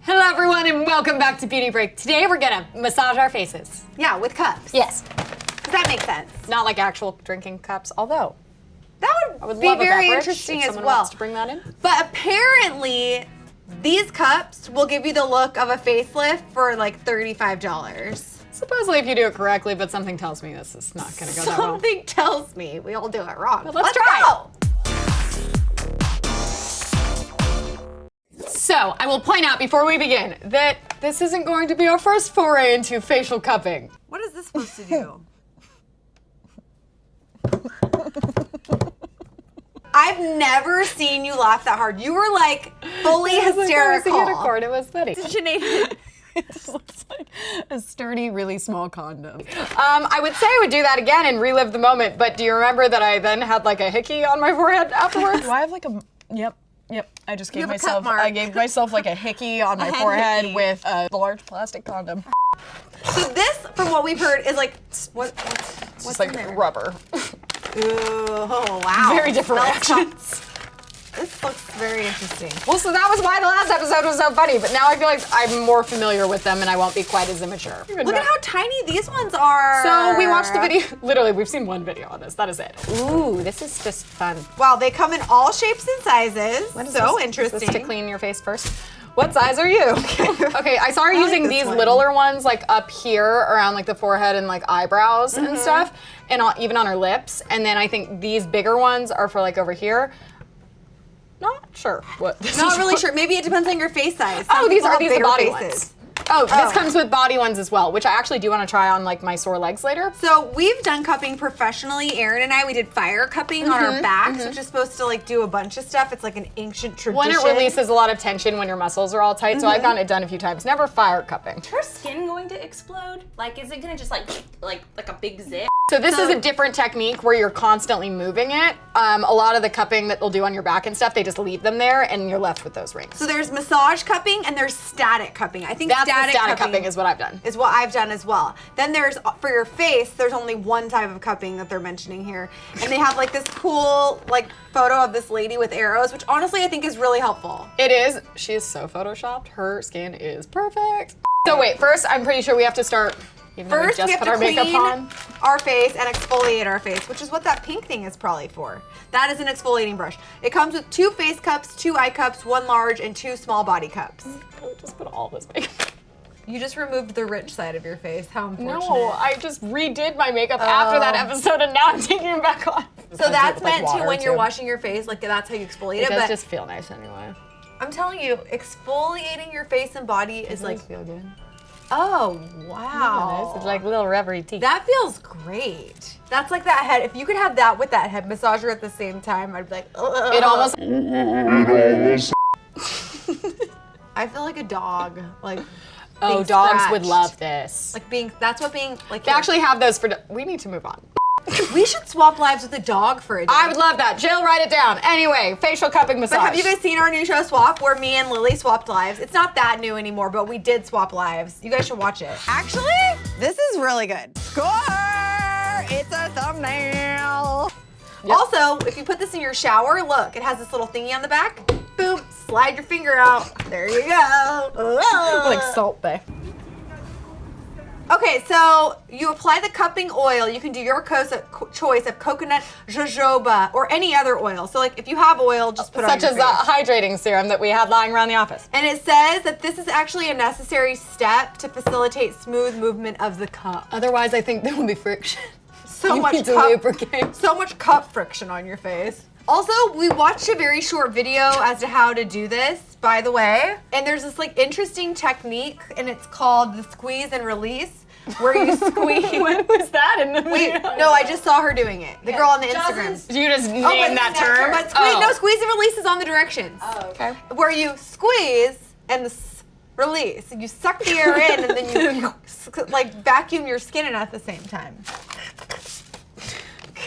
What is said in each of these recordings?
Hello everyone and welcome back to Beauty Break. Today we're gonna massage our faces. Yeah, with cups. Yes. Does that make sense? Not like actual drinking cups, although That I would would be love a very beverage interesting if as someone well. wants to bring that in. But apparently, these cups will give you the look of a facelift for like $35. Supposedly if you do it correctly, but something tells me this is not gonna go that well. Something tells me we all do it wrong. But let's try. Go. So, I will point out before we begin that this isn't going to be our first foray into facial cupping. What is this supposed to do? I've never seen you laugh that hard. You were like fully hysterical. It was funny. Sinead. It looks like a sturdy, really small condom. I would say I would do that again and relive the moment, but do you remember that I then had like a hickey on my forehead afterwards? Do I have like a, yep. I just gave have a myself, cut mark. I gave myself like a hickey on my head forehead hickey. with a large plastic condom. So this, from what we've heard, is like what's Just in like there? rubber. Ooh, oh wow. Very different Smells reactions. This looks very interesting. Well, so that was why the last episode was so funny, but now I feel like I'm more familiar with them and I won't be quite as immature. Look at how tiny these ones are. So we watched the video, literally we've seen one video on this, that is it. Ooh, this is just fun. Wow, they come in all shapes and sizes. What is So this? interesting. Is this to clean your face first? What size are you? Okay, I saw her I like using this these one. littler ones like up here around like the forehead and like eyebrows and stuff, and even on her lips. And then I think these bigger ones are for like over here. Not sure what this Not is really for. sure. Maybe it depends on your face size. Oh, Some these people are have these the bigger body faces. ones. Oh, Oh. this comes with body ones as well, which I actually do want to try on like my sore legs later. So we've done cupping professionally. Erin and I, we did fire cupping on our backs, which is supposed to like do a bunch of stuff. It's like an ancient tradition. When it releases a lot of tension when your muscles are all tight, so I've gotten it done a few times. Never fire cupping. Is her skin going to explode? Like, is it gonna just like a big zip? So this is a different technique where you're constantly moving it. A lot of the cupping that they'll do on your back and stuff, they just leave them there and you're left with those rings. So there's massage cupping and there's static cupping. I think That's the static static cupping is what I've done. is what I've done as well. Then there's, for your face, there's only one type of cupping that they're mentioning here. And they have like this cool like photo of this lady with arrows, which honestly I think is really helpful. It is. She is so photoshopped. Her skin is perfect. So wait, first I'm pretty sure we have to start, even though First, we we just have put our to makeup clean on. our face and exfoliate our face, which is what that pink thing is probably for. That is an exfoliating brush. It comes with 2 face cups, 2 eye cups, 1 large, and 2 small body cups. Just put all this makeup. You just removed the rich side of your face. How unfortunate. No, I just redid my makeup after that episode and now I'm taking it back on. So that's Like meant to water, when you're too. washing your face, like that's how you exfoliate It it. does But just feel nice anyway. I'm telling you, exfoliating your face and body is like, feel good. oh wow. It's like little rubbery teeth. That feels great. That's like that head. If you could have that with that head massager at the same time, I'd be like, ugh. It almost. I feel like a dog. Like, Oh, being dogs would scratched. love this. Like being. That's what being like. They actually have those for. We need to move on. we should swap lives with a dog for a day. I would love that. Jill, write it down. Anyway, facial cupping massage. But have you guys seen our new show Swap, where me and Lily swapped lives? It's not that new anymore, but we did swap lives. You guys should watch it. Actually, this is really good. Score! It's a thumbnail. Yep. Also, if you put this in your shower, look, it has this little thingy on the back. Boom, slide your finger out. There you go. like Salt Bay? Okay, so you apply the cupping oil. You can do your choice of coconut, jojoba, or any other oil. So like if you have oil, just put it on Such your as face. hydrating serum that we had lying around the office. And it says that this is actually a necessary step to facilitate smooth movement of the cup. Otherwise, I think there will be friction. So You much need to cup, lubricate. so much cup friction on your face. Also, we watched a very short video as to how to do this, by the way. And there's this like interesting technique, and it's called the squeeze and release, where you squeeze. When was that in the Wait, video? no, I just saw her doing it. The girl on the Instagram. You just named but that term? But squeeze, no, squeeze and release is on the directions. Oh, okay. Where you squeeze and release. You suck the air in, and then you like vacuum your skin in at the same time.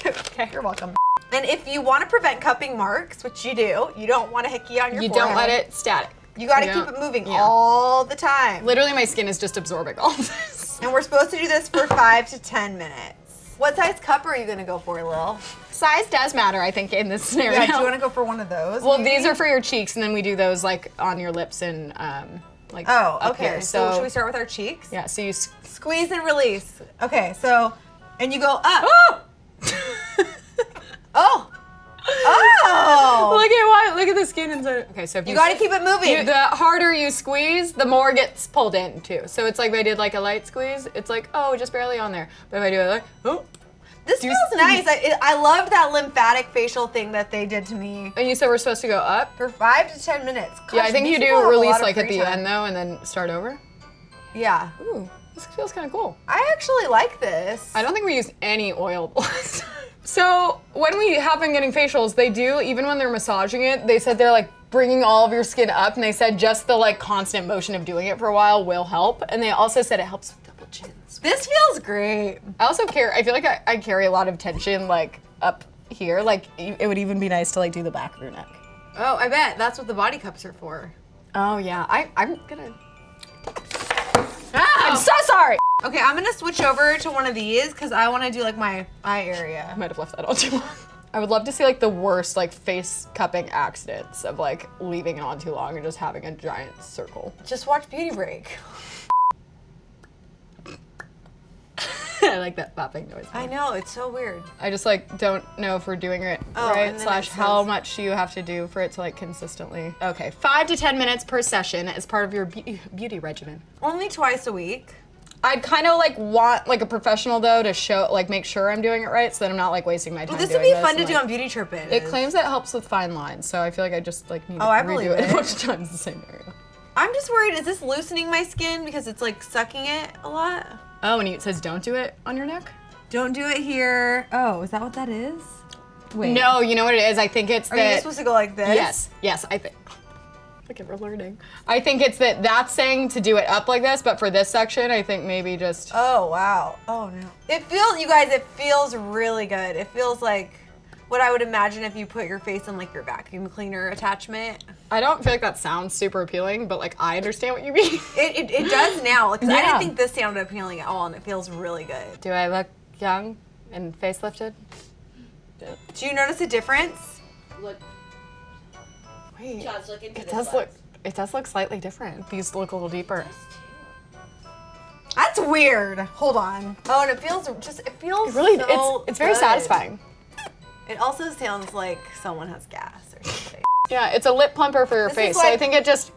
Okay, you're welcome. And if you want to prevent cupping marks, which you do, you don't want a hickey on your You forehead. don't let it static. You got to You keep don't- it moving yeah. all the time. Literally, my skin is just absorbing all of this. And we're supposed to do this for 5 to 10 minutes. What size cup are you going to go for, Lil? Size does matter, I think, in this scenario. Yeah, do you want to go for one of those? Well, maybe? these are for your cheeks, and then we do those like on your lips and like Oh, up okay. here. So should we start with our cheeks? Yeah, so you Squeeze and release. Okay, so, and you go up. oh! Oh! Oh! Look at the skin inside. Okay, so if You gotta keep it moving. the harder you squeeze, the more gets pulled in too. So it's like if I did like a light squeeze, it's like, oh, just barely on there. But if I do it like, oh. This feels nice. I loved that lymphatic facial thing that they did to me. And you said we're supposed to go up? For 5 to 10 minutes. Yeah, I Gosh, think these you people have do a release lot of like at free the time. end though and then start over. Yeah. Ooh, this feels kind of cool. I actually like this. I don't think we used any oil last time. So when we have been getting facials, they do, even when they're massaging it, they said they're like bringing all of your skin up, and they said just the like constant motion of doing it for a while will help. And they also said it helps with double chins. This feels great. I also I feel like I carry a lot of tension like up here. Like it would even be nice to like do the back of your neck. Oh, I bet. That's what the body cups are for. Oh yeah, I'm gonna. I'm so sorry. Okay, I'm gonna switch over to one of these because I want to do like my eye area. I might have left that on too long. I would love to see like the worst like face cupping accidents of like leaving it on too long and just having a giant circle. Just watch Beauty Break. I like that popping noise. I know, it's so weird. I just like don't know if we're doing it Oh, right. and then Slash it how says- much do you have to do for it to like consistently. Okay, 5 to 10 minutes per session as part of your beauty regimen. Only twice a week. I'd kind of like want like a professional though to show like make sure I'm doing it right so that I'm not like wasting my time. Well, this would doing be fun to and, do like, on Beauty Trippin'. It claims it helps with fine lines, so I feel like I just like need to I redo believe it it. a bunch of times in the same area. I'm just worried, is this loosening my skin because it's like sucking it a lot? Oh, and it says don't do it on your neck? Don't do it here. Oh, is that what that is? Wait. No, you know what it is? I think it's Are you that. supposed to go like this? Yes, I think. Look at we're learning. I think it's that's saying to do it up like this, but for this section, I think maybe just. Oh, wow. Oh, no. It feels, you guys, it feels really good. It feels like what I would imagine if you put your face in like your vacuum cleaner attachment. I don't feel like that sounds super appealing, but like I understand what you mean. It does now. Because I Yeah. didn't think this sounded appealing at all, and it feels really good. Do I look young and facelifted? Do you notice a difference? Look, Wait. Josh, look into It this does lens. look. It does look slightly different. These look a little deeper. That's weird. Hold on. Oh, and it feels just, it feels Really, so it's very good. satisfying. It also sounds like someone has gas or something. Yeah, it's a lip plumper for your This face. is So I like- think it just.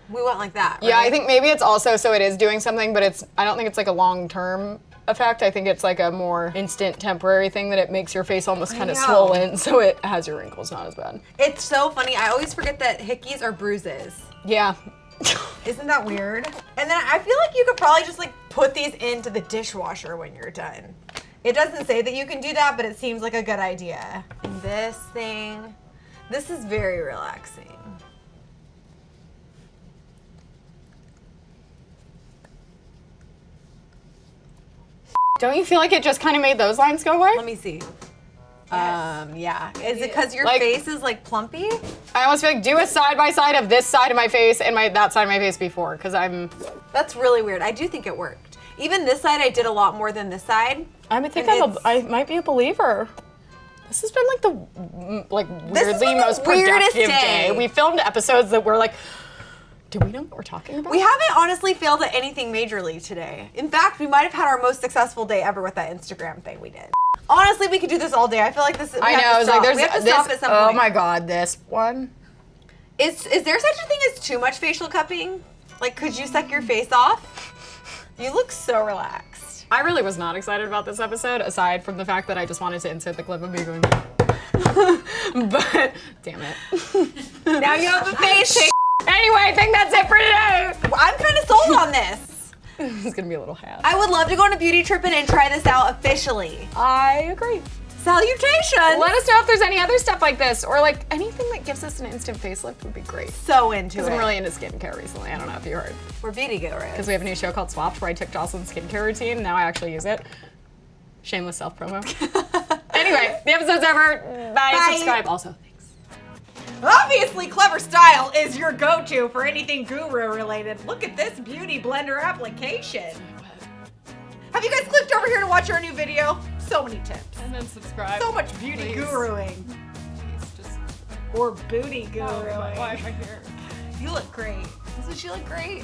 We went like that, Yeah, right? I think maybe it's also so it is doing something, but I don't think it's like a long-term effect. I think it's like a more instant temporary thing that it makes your face almost kind of know. swollen so it has your wrinkles not as bad. It's so funny. I always forget that hickeys are bruises. Yeah. Isn't that weird? And then I feel like you could probably just like put these into the dishwasher when you're done. It doesn't say that you can do that, but it seems like a good idea. And this thing, this is very relaxing. Don't you feel like it just kind of made those lines go away? Let me see. Yeah. Is it because your Like- face is like plumpy? I almost feel like do a side by side of this side of my face and that side of my face before, because That's really weird. I do think it worked. Even this side, I did a lot more than this side. I think And I might be a believer. This has been like the This is weirdly been the most weirdest productive day. We filmed episodes that were like, do we know what we're talking about? We haven't honestly failed at anything majorly today. In fact, we might have had our most successful day ever with that Instagram thing we did. Honestly, we could do this all day. I feel like this. I know. I was like, there's we have to this. stop at some Oh point. my god, this one. Is there such a thing as too much facial cupping? Like, could you suck your face off? You look so relaxed. I really was not excited about this episode, aside from the fact that I just wanted to insert the clip of me going. But damn it. Now you have a face. Anyway, I think that's it for today. I'm kind of sold on this. It's gonna be a little half. I would love to go on a beauty trip and try this out officially. I agree. Salutations. Let us know if there's any other stuff like this, or like anything that gives us an instant facelift would be great. So into Because it. I'm really into skincare recently. I don't know if you heard. We're beauty gurus. Because we have a new show called Swapped where I took Joslyn's skincare routine and now I actually use it. Shameless self promo. Anyway, the episode's over. Bye. Bye. Subscribe. Also, thanks. Obviously, Clevver Style is your go-to for anything guru related. Look at this beauty blender application. Have you guys clicked over here to watch our new video? So many tips. And then subscribe. So much beauty guruing. Just Or booty guruing. why am I here? You look great. Doesn't she look great?